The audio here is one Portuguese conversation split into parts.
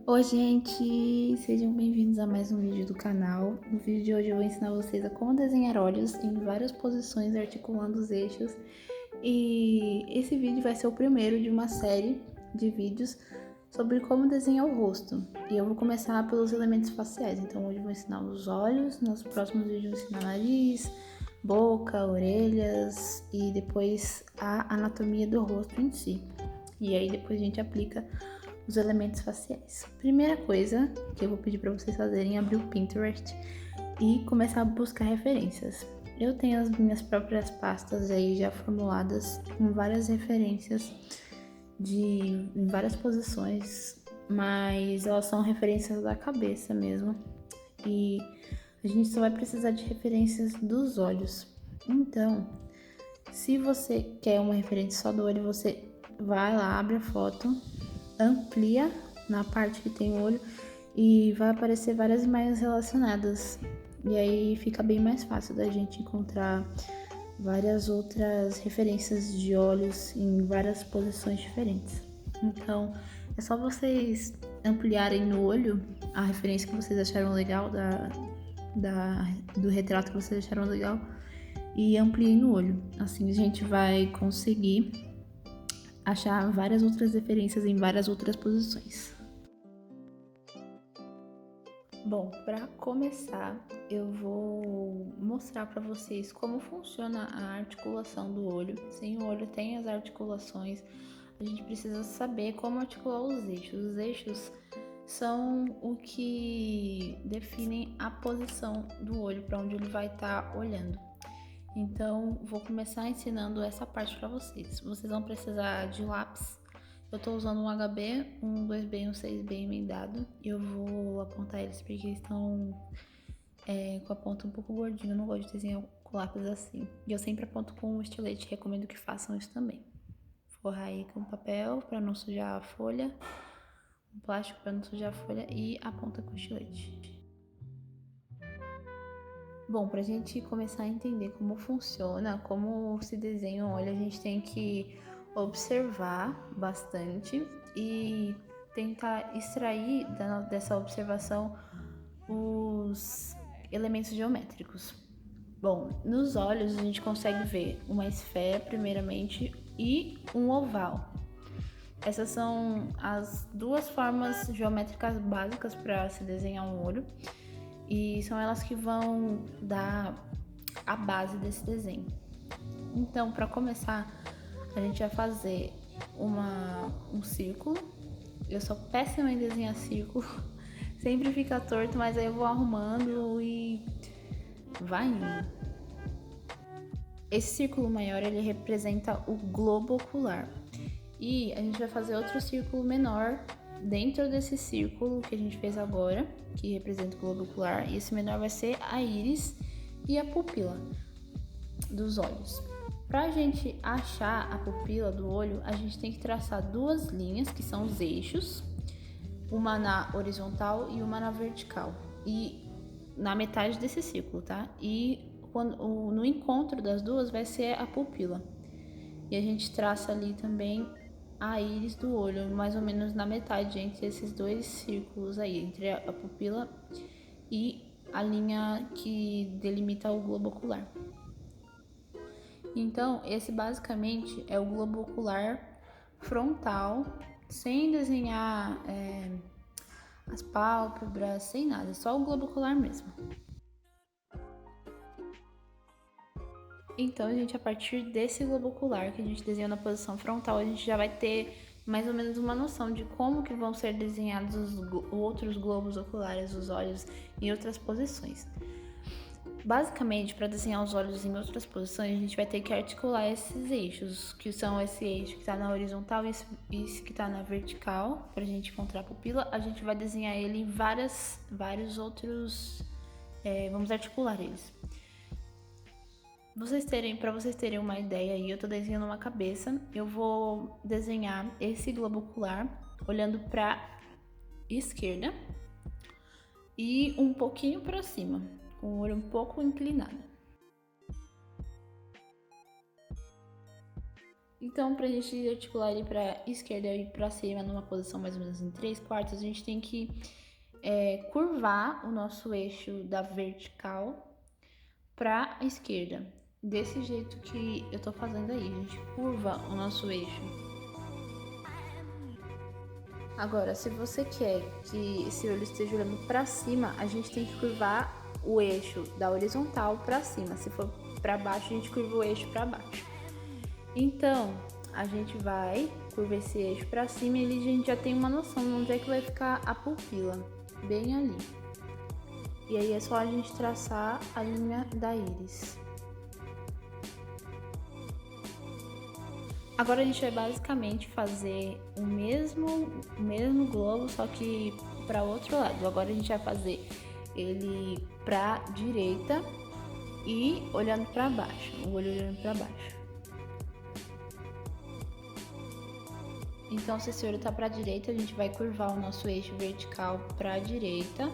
Oi, gente! Sejam bem-vindos a mais um vídeo do canal. No vídeo de hoje eu vou ensinar vocês a como desenhar olhos em várias posições, articulando os eixos. E esse vídeo vai ser o primeiro de uma série de vídeos sobre como desenhar o rosto. E eu vou começar pelos elementos faciais. Então hoje eu vou ensinar os olhos, nos próximos vídeos eu vou ensinar nariz, boca, orelhas e depois a anatomia do rosto em si. E aí depois a gente aplica os elementos faciais. Primeira coisa que eu vou pedir para vocês fazerem é abrir o Pinterest e começar a buscar referências. Eu tenho as minhas próprias pastas aí já formuladas com várias referências em várias posições, mas elas são referências da cabeça mesmo. E a gente só vai precisar de referências dos olhos. Então, se você quer uma referência só do olho, você vai lá, abre a foto, amplia na parte que tem o olho e vai aparecer várias imagens relacionadas. E aí fica bem mais fácil da gente encontrar várias outras referências de olhos em várias posições diferentes. Então, é só vocês ampliarem no olho a referência que vocês acharam legal do retrato que vocês acharam legal e ampliem no olho. Assim a gente vai conseguir achar várias outras referências em várias outras posições. Bom, para começar, eu vou mostrar para vocês como funciona a articulação do olho. Sem o olho tem as articulações, a gente precisa saber como articular os eixos. Os eixos são o que definem a posição do olho, para onde ele vai estar olhando. Então, vou começar ensinando essa parte para vocês. Vocês vão precisar de lápis. Eu tô usando um HB, um 2B e um 6B emendado. Eu vou apontar eles porque eles estão com a ponta um pouco gordinha. Eu não gosto de desenhar com lápis assim. E eu sempre aponto com um estilete. Recomendo que façam isso também. Forrar aí com papel para não sujar a folha. Um plástico para não sujar a folha e a ponta com estilete. Bom, para a gente começar a entender como funciona, como se desenha um olho, a gente tem que observar bastante e tentar extrair dessa observação os elementos geométricos. Bom, nos olhos a gente consegue ver uma esfera, primeiramente, e um oval. Essas são as duas formas geométricas básicas para se desenhar um olho. E são elas que vão dar a base desse desenho. Então, para começar, a gente vai fazer um círculo. Eu sou péssima em desenhar círculo, sempre fica torto, mas aí eu vou arrumando e vai indo. Esse círculo maior, ele representa o globo ocular. E a gente vai fazer outro círculo menor dentro desse círculo que a gente fez agora, que representa o globo ocular, e esse menor vai ser a íris e a pupila dos olhos. Para a gente achar a pupila do olho, a gente tem que traçar duas linhas, que são os eixos, uma na horizontal e uma na vertical, e na metade desse círculo, tá? E no encontro das duas vai ser a pupila. E a gente traça ali também a íris do olho, mais ou menos na metade entre esses dois círculos aí, entre a pupila e a linha que delimita o globo ocular. Então, esse basicamente é o globo ocular frontal, sem desenhar as pálpebras, sem nada, só o globo ocular mesmo. Então, a partir desse globo ocular que a gente desenhou na posição frontal, a gente já vai ter mais ou menos uma noção de como que vão ser desenhados os outros globos oculares, os olhos, em outras posições. Basicamente, para desenhar os olhos em outras posições, a gente vai ter que articular esses eixos, que são esse eixo que está na horizontal e esse que está na vertical, para a gente encontrar a pupila. A gente vai desenhar ele em vários outros, vamos articular eles. Para vocês terem uma ideia aí, eu tô desenhando uma cabeça. Eu vou desenhar esse globo ocular olhando para esquerda e um pouquinho para cima, com o olho um pouco inclinado. Então, pra gente articular ele pra esquerda e pra cima, numa posição mais ou menos em 3/4, a gente tem que curvar o nosso eixo da vertical pra esquerda. Desse jeito que eu tô fazendo aí, a gente curva o nosso eixo. Agora, se você quer que esse olho esteja olhando pra cima, a gente tem que curvar o eixo da horizontal pra cima. Se for pra baixo, a gente curva o eixo pra baixo. Então, a gente vai curvar esse eixo pra cima e ali a gente já tem uma noção de onde é que vai ficar a pupila, bem ali. E aí é só a gente traçar a linha da íris. Agora a gente vai basicamente fazer o mesmo globo, só que para outro lado. Agora a gente vai fazer ele para direita e olhando para baixo, o olho olhando para baixo. Então, se esse olho tá para direita, a gente vai curvar o nosso eixo vertical para direita.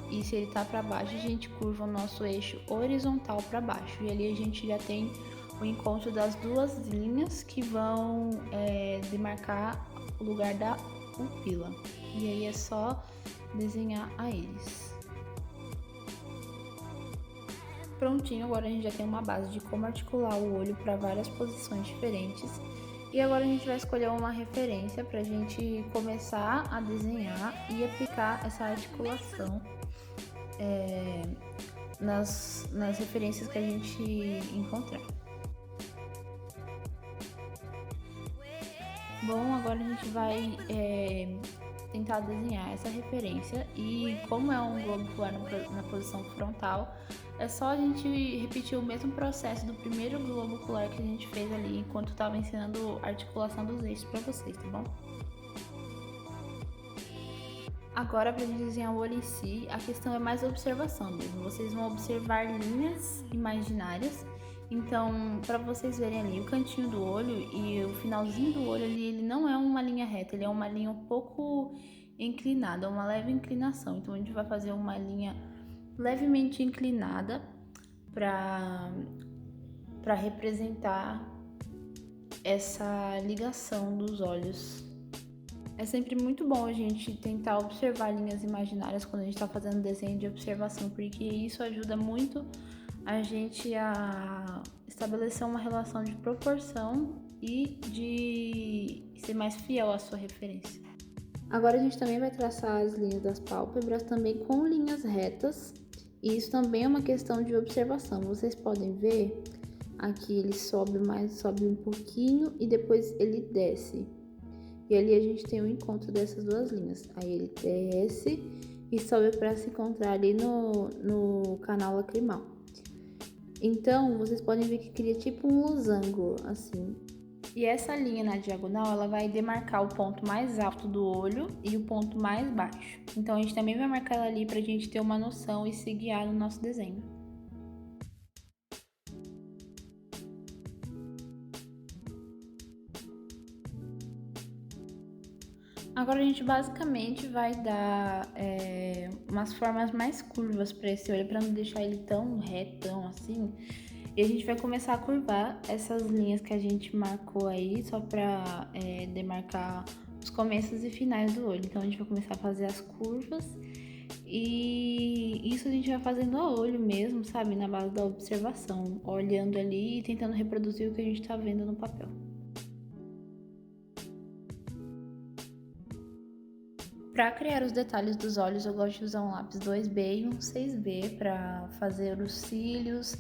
E se ele tá para baixo, a gente curva o nosso eixo horizontal para baixo. E ali a gente já tem o encontro das duas linhas que vão demarcar o lugar da pupila. E aí é só desenhar a íris. Prontinho, agora a gente já tem uma base de como articular o olho para várias posições diferentes. E agora a gente vai escolher uma referência para a gente começar a desenhar e aplicar essa articulação nas referências que a gente encontrar. Bom, agora a gente vai tentar desenhar essa referência e como é um globo ocular na posição frontal, é só a gente repetir o mesmo processo do primeiro globo ocular que a gente fez ali enquanto estava ensinando a articulação dos eixos para vocês, tá bom? Agora, para a gente desenhar o olho em si, a questão é mais observação mesmo. Vocês vão observar linhas imaginárias. Então, para vocês verem ali, o cantinho do olho e o finalzinho do olho ali, ele não é uma linha reta, ele é uma linha um pouco inclinada, uma leve inclinação. Então, a gente vai fazer uma linha levemente inclinada para representar essa ligação dos olhos. É sempre muito bom a gente tentar observar linhas imaginárias quando a gente está fazendo desenho de observação, porque isso ajuda muito a gente a estabelecer uma relação de proporção e de ser mais fiel à sua referência. Agora a gente também vai traçar as linhas das pálpebras também com linhas retas, e isso também é uma questão de observação. Vocês podem ver aqui ele sobe um pouquinho e depois ele desce. E ali a gente tem o encontro dessas duas linhas. Aí ele desce e sobe para se encontrar ali no canal lacrimal. Então, vocês podem ver que cria tipo um losango, assim. E essa linha na diagonal, ela vai demarcar o ponto mais alto do olho e o ponto mais baixo. Então, a gente também vai marcar ela ali pra gente ter uma noção e se guiar no nosso desenho. Agora a gente basicamente vai dar umas formas mais curvas para esse olho, para não deixar ele tão retão assim. E a gente vai começar a curvar essas linhas que a gente marcou aí, só para demarcar os começos e finais do olho. Então a gente vai começar a fazer as curvas e isso a gente vai fazendo a olho mesmo, sabe? Na base da observação, olhando ali e tentando reproduzir o que a gente tá vendo no papel. Para criar os detalhes dos olhos, eu gosto de usar um lápis 2B e um 6B para fazer os cílios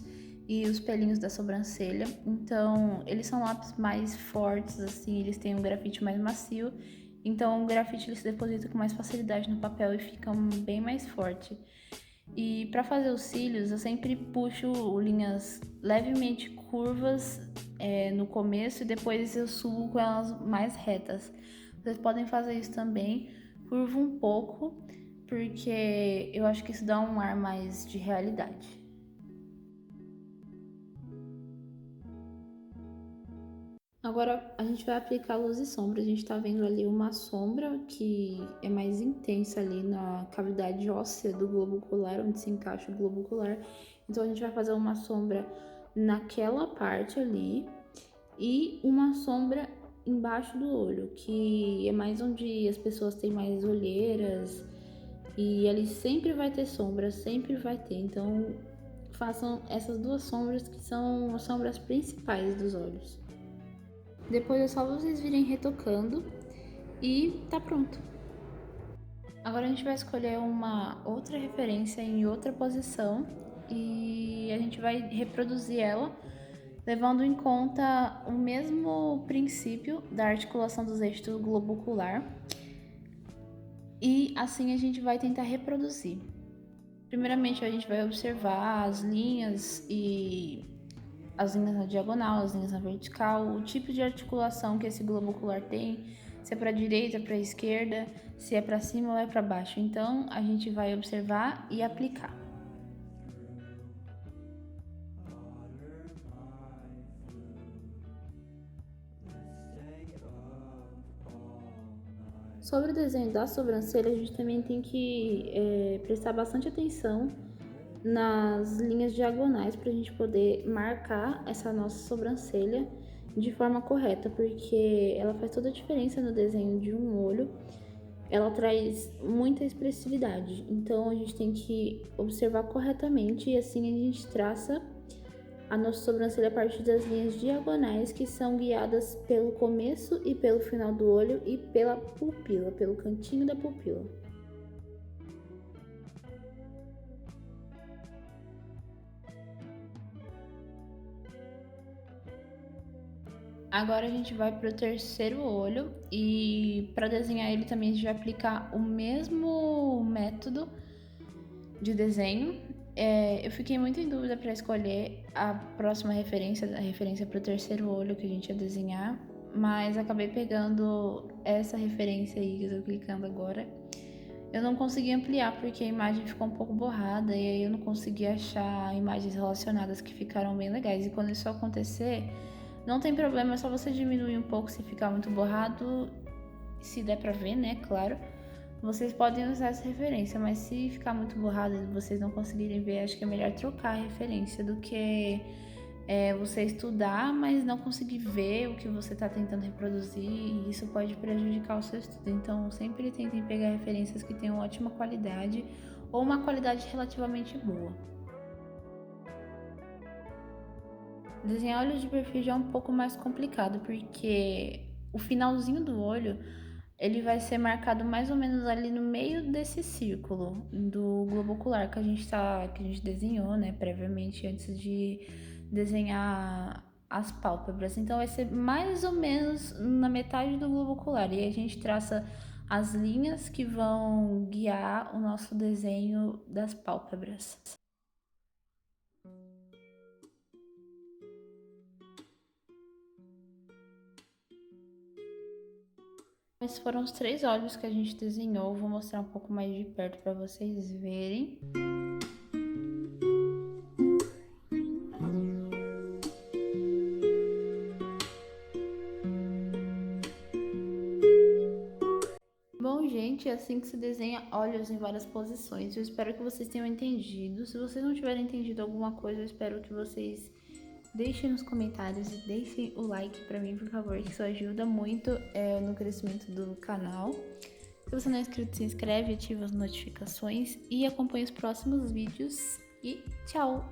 e os pelinhos da sobrancelha. Então, eles são lápis mais fortes, assim, eles têm um grafite mais macio. Então, o grafite ele se deposita com mais facilidade no papel e fica bem mais forte. E para fazer os cílios, eu sempre puxo linhas levemente curvas no começo e depois eu subo com elas mais retas. Vocês podem fazer isso também. Curvo um pouco, porque eu acho que isso dá um ar mais de realidade. Agora a gente vai aplicar luz e sombra. A gente tá vendo ali uma sombra que é mais intensa ali na cavidade óssea do globo ocular, onde se encaixa o globo ocular. Então a gente vai fazer uma sombra naquela parte ali. e uma sombra embaixo do olho, que é mais onde as pessoas têm mais olheiras, e ali sempre vai ter sombra, sempre vai ter. Então façam essas duas sombras que são as sombras principais dos olhos. Depois é só vocês virem retocando e tá pronto. Agora a gente vai escolher uma outra referência em outra posição e a gente vai reproduzir ela levando em conta o mesmo princípio da articulação dos eixos do globo ocular, e assim a gente vai tentar reproduzir. Primeiramente a gente vai observar as linhas na diagonal, as linhas na vertical, o tipo de articulação que esse globo ocular tem, se é para a direita, para a esquerda, se é para cima ou é para baixo. Então a gente vai observar e aplicar. Sobre o desenho da sobrancelha, a gente também tem que prestar bastante atenção nas linhas diagonais para a gente poder marcar essa nossa sobrancelha de forma correta, porque ela faz toda a diferença no desenho de um olho, ela traz muita expressividade, então a gente tem que observar corretamente e assim a gente traça a nossa sobrancelha a partir das linhas diagonais que são guiadas pelo começo e pelo final do olho e pela pupila, pelo cantinho da pupila. Agora a gente vai para o terceiro olho e para desenhar ele também a gente vai aplicar o mesmo método de desenho. Eu fiquei muito em dúvida para escolher a próxima referência, a referência para o terceiro olho que a gente ia desenhar, mas acabei pegando essa referência aí que eu tô clicando agora. Eu não consegui ampliar porque a imagem ficou um pouco borrada e aí eu não consegui achar imagens relacionadas que ficaram bem legais. E quando isso acontecer, não tem problema, é só você diminuir um pouco se ficar muito borrado, se der pra ver, né, claro. Vocês podem usar essa referência, mas se ficar muito borrado e vocês não conseguirem ver, acho que é melhor trocar a referência do que você estudar, mas não conseguir ver o que você está tentando reproduzir, e isso pode prejudicar o seu estudo. Então, sempre tentem pegar referências que tenham ótima qualidade ou uma qualidade relativamente boa. Desenhar olhos de perfil já é um pouco mais complicado, porque o finalzinho do olho ele vai ser marcado mais ou menos ali no meio desse círculo do globo ocular que a gente desenhou, né, previamente antes de desenhar as pálpebras. Então vai ser mais ou menos na metade do globo ocular e aí a gente traça as linhas que vão guiar o nosso desenho das pálpebras. Esses foram os 3 olhos que a gente desenhou. Vou mostrar um pouco mais de perto para vocês verem. Bom, gente, é assim que se desenha olhos em várias posições. Eu espero que vocês tenham entendido. Se vocês não tiverem entendido alguma coisa, eu espero que vocês deixem nos comentários e deixem o like pra mim, por favor, que isso ajuda muito no crescimento do canal. Se você não é inscrito, se inscreve, ativa as notificações e acompanhe os próximos vídeos. E tchau!